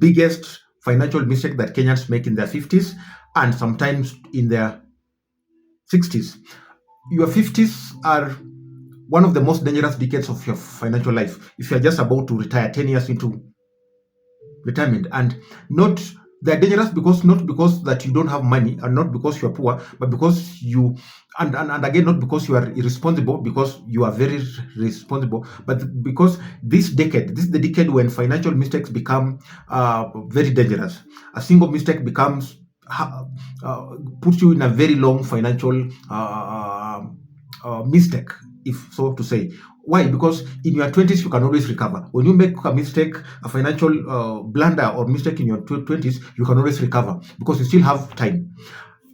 biggest financial mistake that Kenyans make in their 50s and sometimes in their 60s. Your 50s are one of the most dangerous decades of your financial life. If you're just about to retire 10 years into retirement, and not they're dangerous because not because that you don't have money and not because you're poor, but because you and again not because you are irresponsible, because you are very responsible, but because this is the decade when financial mistakes become very dangerous. A single mistake becomes puts you in a very long financial mistake, if so to say. Why? Because in your 20s, you can always recover. When you make a mistake, a financial blunder or mistake in your 20s, you can always recover because you still have time.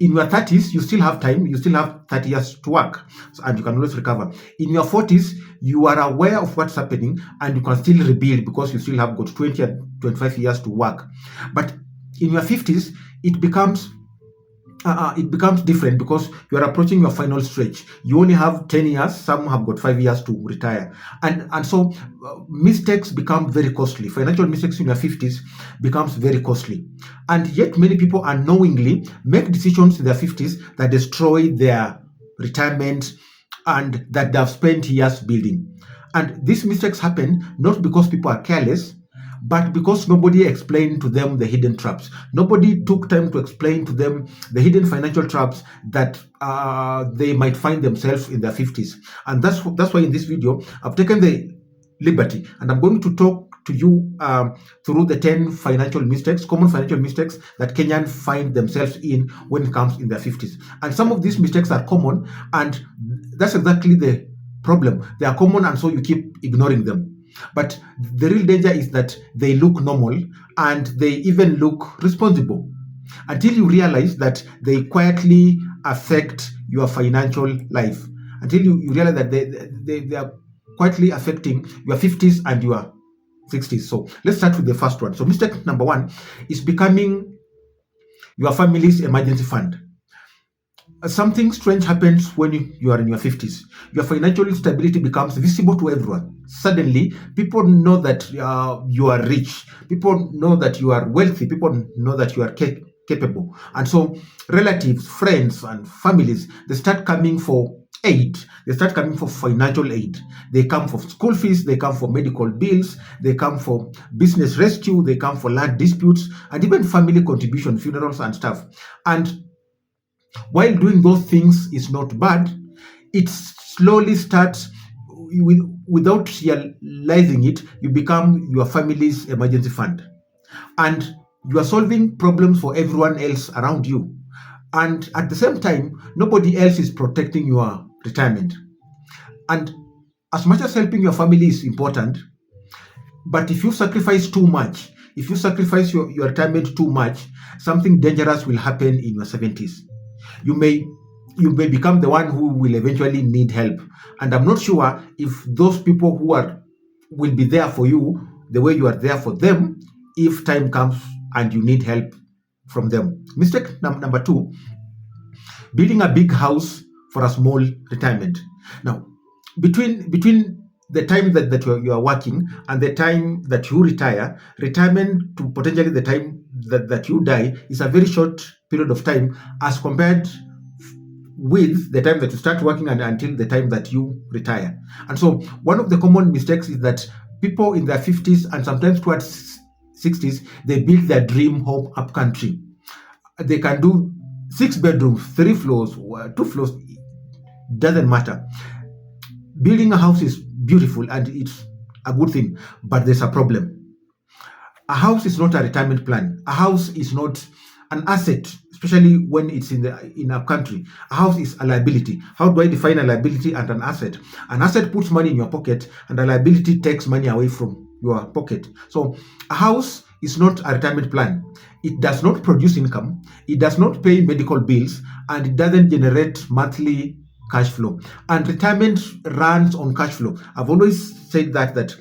In your 30s, you still have time. You still have 30 years to work, and you can always recover. In your 40s, you are aware of what's happening, and you can still rebuild because you still have got 20 and 25 years to work. But in your 50s, it becomes different because you are approaching your final stretch. You only have 10 years, some have got 5 years to retire. And so mistakes become very costly. Financial mistakes in your 50s becomes very costly. And yet many people unknowingly make decisions in their 50s that destroy their retirement and that they have spent years building. And these mistakes happen not because people are careless, but because nobody explained to them the hidden traps. Nobody took time to explain to them the hidden financial traps that they might find themselves in their 50s. And that's why in this video, I've taken the liberty and I'm going to talk to you through the 10 common financial mistakes that Kenyans find themselves in when it comes in their 50s. And some of these mistakes are common, and that's exactly the problem. They are common, and so you keep ignoring them. But the real danger is that they look normal and they even look responsible until you realize that they quietly affect your financial life. Until you realize that they are quietly affecting your 50s and your 60s. So let's start with the first one. So mistake number one is becoming your family's emergency fund. Something strange happens when you are in your 50s. Your financial stability becomes visible to everyone. Suddenly, people know that you are rich. People know that you are wealthy. People know that you are capable. And so relatives, friends, and families, they start coming for aid. They start coming for financial aid. They come for school fees. They come for medical bills. They come for business rescue. They come for land disputes, and even family contribution, funerals, and stuff. And while doing those things is not bad, it slowly starts without realizing it, you become your family's emergency fund. And you are solving problems for everyone else around you. And at the same time, nobody else is protecting your retirement. And as much as helping your family is important, but if you sacrifice too much, if you sacrifice your retirement too much, something dangerous will happen in your 70s. You may become the one who will eventually need help. And I'm not sure if those people will be there for you the way you are there for them if time comes and you need help from them. Mistake number two, building a big house for a small retirement. Now, between the time that you are working and the time that you retire, retirement to potentially the time that you die is a very short period of time as compared with the time that you start working and until the time that you retire. And so one of the common mistakes is that people in their 50s and sometimes towards 60s, they build their dream home up country. They can do 6 bedrooms, 3 floors, 2 floors, doesn't matter. Building a house is beautiful and it's a good thing, but there's a problem. A house is not a retirement plan. A house is not an asset, especially when it's in a country. A house is a liability. How do I define a liability and an asset? An asset puts money in your pocket, and a liability takes money away from your pocket. So a house is not a retirement plan. It does not produce income. It does not pay medical bills, and it doesn't generate monthly cash flow. And retirement runs on cash flow. I've always said that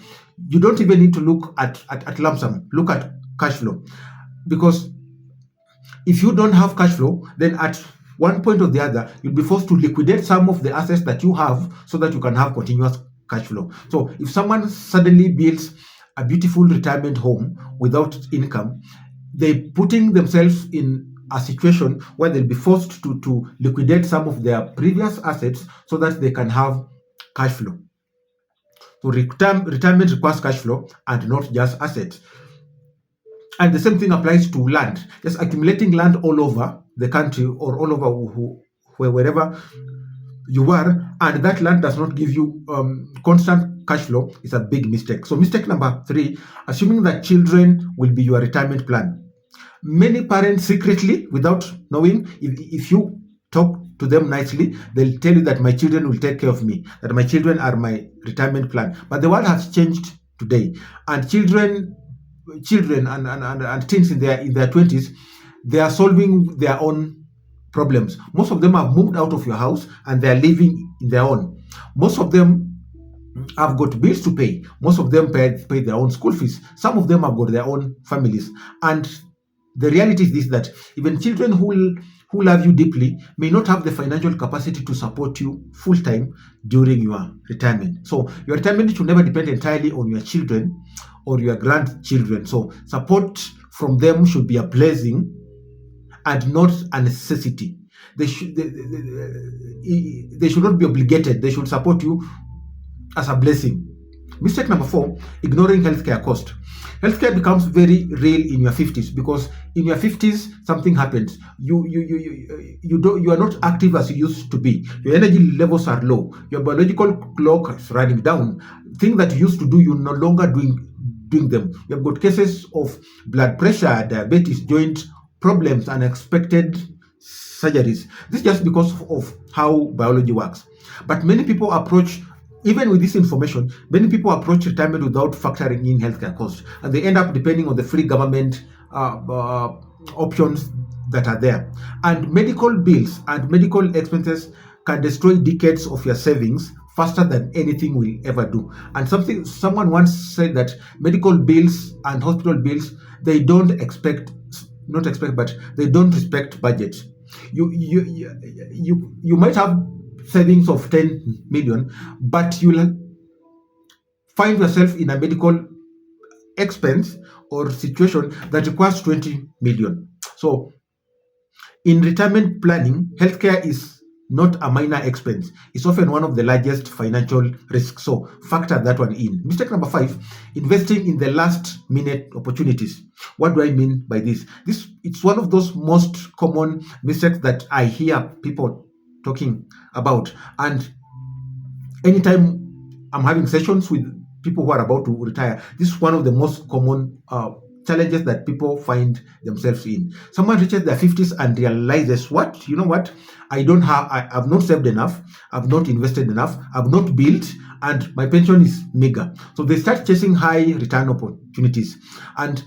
you don't even need to look at lump sum. Look at cash flow, because if you don't have cash flow, then at one point or the other, you'll be forced to liquidate some of the assets that you have so that you can have continuous cash flow. So if someone suddenly builds a beautiful retirement home without income, they're putting themselves in a situation where they'll be forced to liquidate some of their previous assets so that they can have cash flow. So retirement requires cash flow and not just assets. And the same thing applies to land. Just accumulating land all over the country or all over wherever you are, and that land does not give you constant cash flow is a big mistake. So mistake number 3, assuming that children will be your retirement plan. Many parents secretly, without knowing, if you talk to them nicely, they'll tell you that my children will take care of me, that my children are my retirement plan. But the world has changed today, and children and teens in their 20s, they are solving their own problems. Most of them have moved out of your house and they are living in their own. Most of them have got bills to pay. Most of them pay their own school fees. Some of them have got their own families. And the reality is this, that even children who love you deeply may not have the financial capacity to support you full time during your retirement. So your retirement should never depend entirely on your children or your grandchildren. So support from them should be a blessing and not a necessity. They should not be obligated. They should support you as a blessing. Mistake number 4, ignoring healthcare cost. Healthcare becomes very real in your 50s because in your 50s something happens. You are not active as you used to be. Your energy levels are low. Your biological clock is running down. Things that you used to do, you're no longer doing them. You have got cases of blood pressure, diabetes, joint problems, unexpected surgeries. This is just because of how biology works. But many people approach, even with this information, many people approach retirement without factoring in healthcare costs, and they end up depending on the free government options that are there. And medical bills and medical expenses can destroy decades of your savings faster than anything will ever do. And someone once said that medical bills and hospital bills, they don't expect, not expect, but they don't respect budgets. You might have savings of 10 million, but you'll find yourself in a medical expense or situation that requires 20 million. So in retirement planning, healthcare is not a minor expense. It's often one of the largest financial risks. So factor that one in. Mistake number 5, investing in the last minute opportunities. What do I mean by this? It's one of those most common mistakes that I hear people talking about. And anytime I'm having sessions with people who are about to retire, this is one of the most common challenges that people find themselves in. Someone reaches their 50s and realizes, you know what, I've not saved enough, I've not invested enough, I've not built, and my pension is meager. So they start chasing high return opportunities. And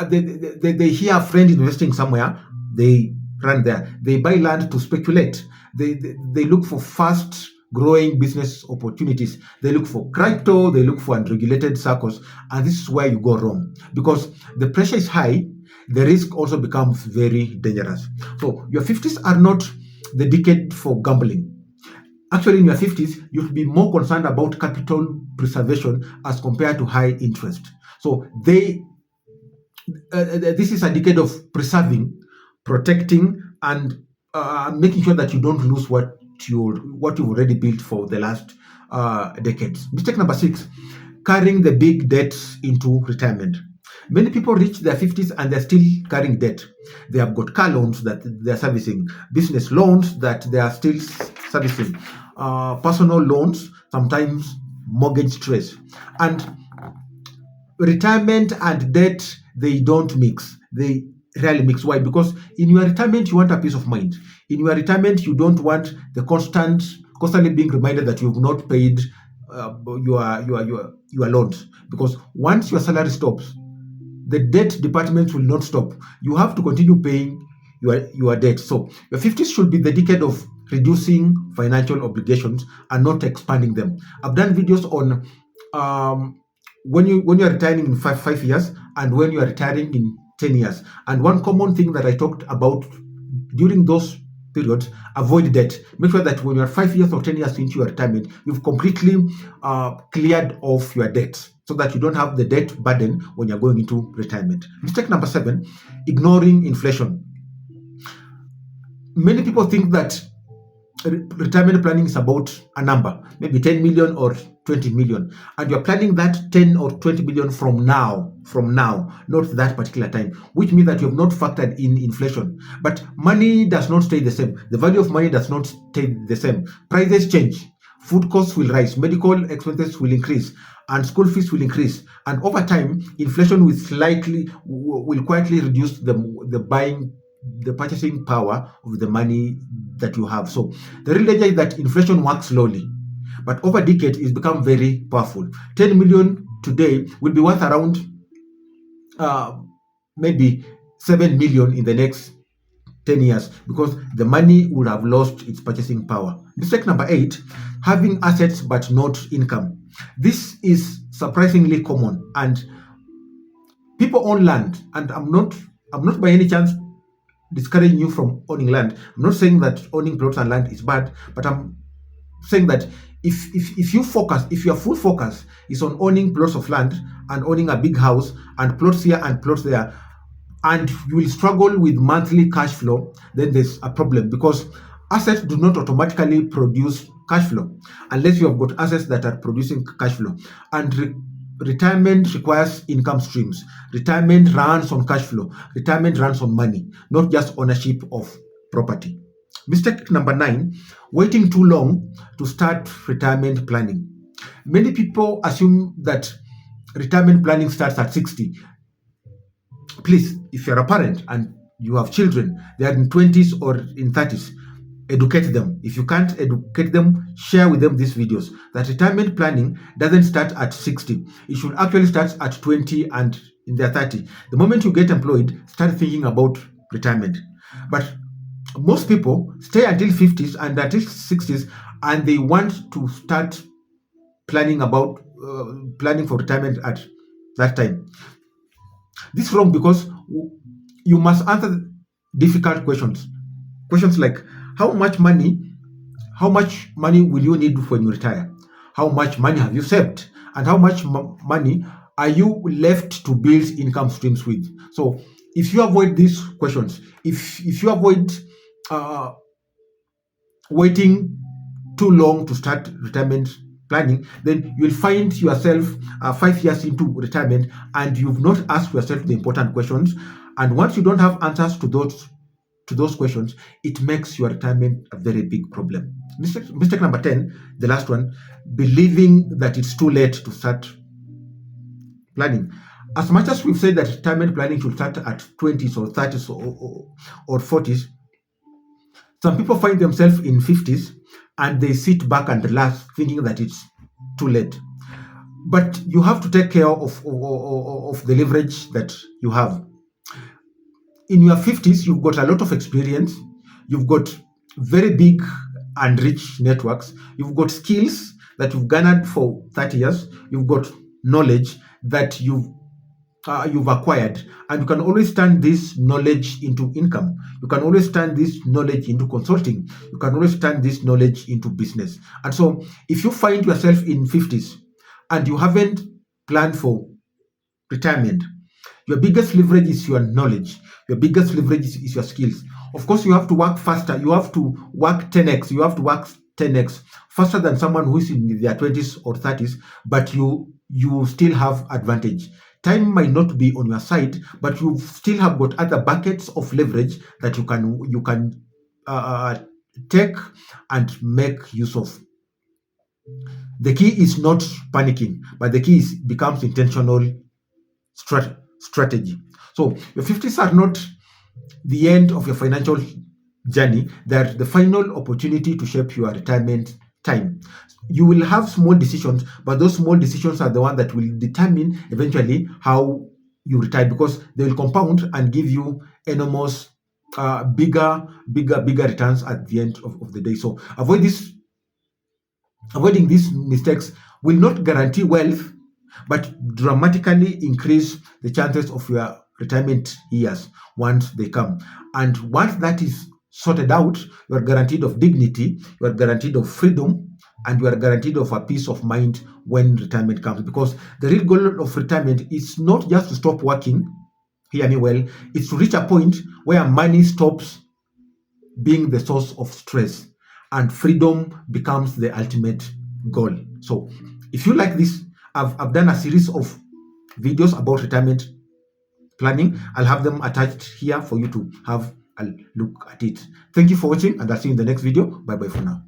they hear a friend investing somewhere, they run there. They buy land to speculate. They look for fast growing business opportunities. They look for crypto, they look for unregulated circles, and this is where you go wrong because the pressure is high. The risk also becomes very dangerous. So your 50s are not the decade for gambling. Actually, in your 50s, you should be more concerned about capital preservation as compared to high interest. So this is a decade of preserving, protecting, and making sure that you don't lose what you've already built for the last decades. Mistake number 6, carrying the big debts into retirement. Many people reach their 50s and they're still carrying debt. They have got car loans that they're servicing, business loans that they are still servicing, personal loans, sometimes mortgage stress. And retirement and debt, they don't mix. They rarely mix. Why? Because in your retirement, you want a peace of mind. In your retirement, you don't want the constantly being reminded that you've not paid your loans. Because once your salary stops, the debt department will not stop. You have to continue paying your debt. So your 50s should be the decade of reducing financial obligations and not expanding them. I've done videos on when you are retiring in 5 years and when you are retiring in 10 years. And one common thing that I talked about during those periods, avoid debt. Make sure that when you are 5 years or 10 years into your retirement, you've completely cleared off your debts. so that you don't have the debt burden when you're going into retirement. Mistake number 7, ignoring inflation. Many people think that retirement planning is about a number, maybe 10 million or 20 million, and you're planning that 10 or 20 million from now, not that particular time, which means that you have not factored in inflation. But money does not stay the same. The value of money does not stay the same. Prices change. Food costs will rise, medical expenses will increase, and school fees will increase. And over time, inflation will quietly reduce the purchasing power of the money that you have. So the real danger is that inflation works slowly, but over decades it's become very powerful. 10 million today will be worth around maybe 7 million in the next 10 years, because the money would have lost its purchasing power. Mistake number 8, having assets but not income. This is surprisingly common, and people own land, and I'm not by any chance discouraging you from owning land. I'm not saying that owning plots and land is bad, but I'm saying that if your full focus is on owning plots of land and owning a big house and plots here and plots there, and you will struggle with monthly cash flow, then there's a problem, because assets do not automatically produce cash flow unless you have got assets that are producing cash flow. And retirement requires income streams. Retirement runs on cash flow. Retirement runs on money, not just ownership of property. Mistake number 9, waiting too long to start retirement planning. Many people assume that retirement planning starts at 60. Please, if you're a parent and you have children, they are in 20s or in 30s, educate them. If you can't educate them, share with them these videos. That retirement planning doesn't start at 60. It should actually start at 20 and in their 30. The moment you get employed, start thinking about retirement. But most people stay until 50s and until 60s, and they want to start planning for retirement at that time. This is wrong, because you must answer difficult questions. Questions like, how much money will you need when you retire? How much money have you saved? And how much money are you left to build income streams with? So if you avoid these questions, if you avoid waiting too long to start retirement planning, then you'll find yourself 5 years into retirement and you've not asked yourself the important questions. And once you don't have answers to those questions, it makes your retirement a very big problem. Mistake number 10, the last one, believing that it's too late to start planning. As much as we've said that retirement planning should start at 20s or 30s or 40s, some people find themselves in 50s and they sit back and relax thinking that it's too late. But you have to take care of the leverage that you have. In your 50s, you've got a lot of experience, you've got very big and rich networks, you've got skills that you've garnered for 30 years, you've got knowledge that you've acquired, and you can always turn this knowledge into income. You can always turn this knowledge into consulting. You can always turn this knowledge into business. And so if you find yourself in 50s and you haven't planned for retirement, your biggest leverage is your knowledge. Your biggest leverage is your skills. Of course, you have to work faster. You have to work 10x. You have to work 10x faster than someone who is in their 20s or 30s, but you still have advantage. Time might not be on your side, but you still have got other buckets of leverage that you can take and make use of. The key is not panicking, but the key becomes intentional strategy. So your 50s are not the end of your financial journey. They're the final opportunity to shape your retirement time. You will have small decisions, but those small decisions are the one that will determine eventually how you retire, because they will compound and give you enormous bigger returns at the end of the day. So avoiding these mistakes will not guarantee wealth, but dramatically increase the chances of your retirement years once they come. And once that is sorted out, you are guaranteed of dignity, you are guaranteed of freedom, and you are guaranteed of a peace of mind when retirement comes, because the real goal of retirement is not just to stop working. Hear me well. It's to reach a point where money stops being the source of stress and freedom becomes the ultimate goal. So if you like this, I've done a series of videos about retirement planning. I'll have them attached here for you to have a look at it. Thank you for watching, and I'll see you in the next video. Bye bye for now.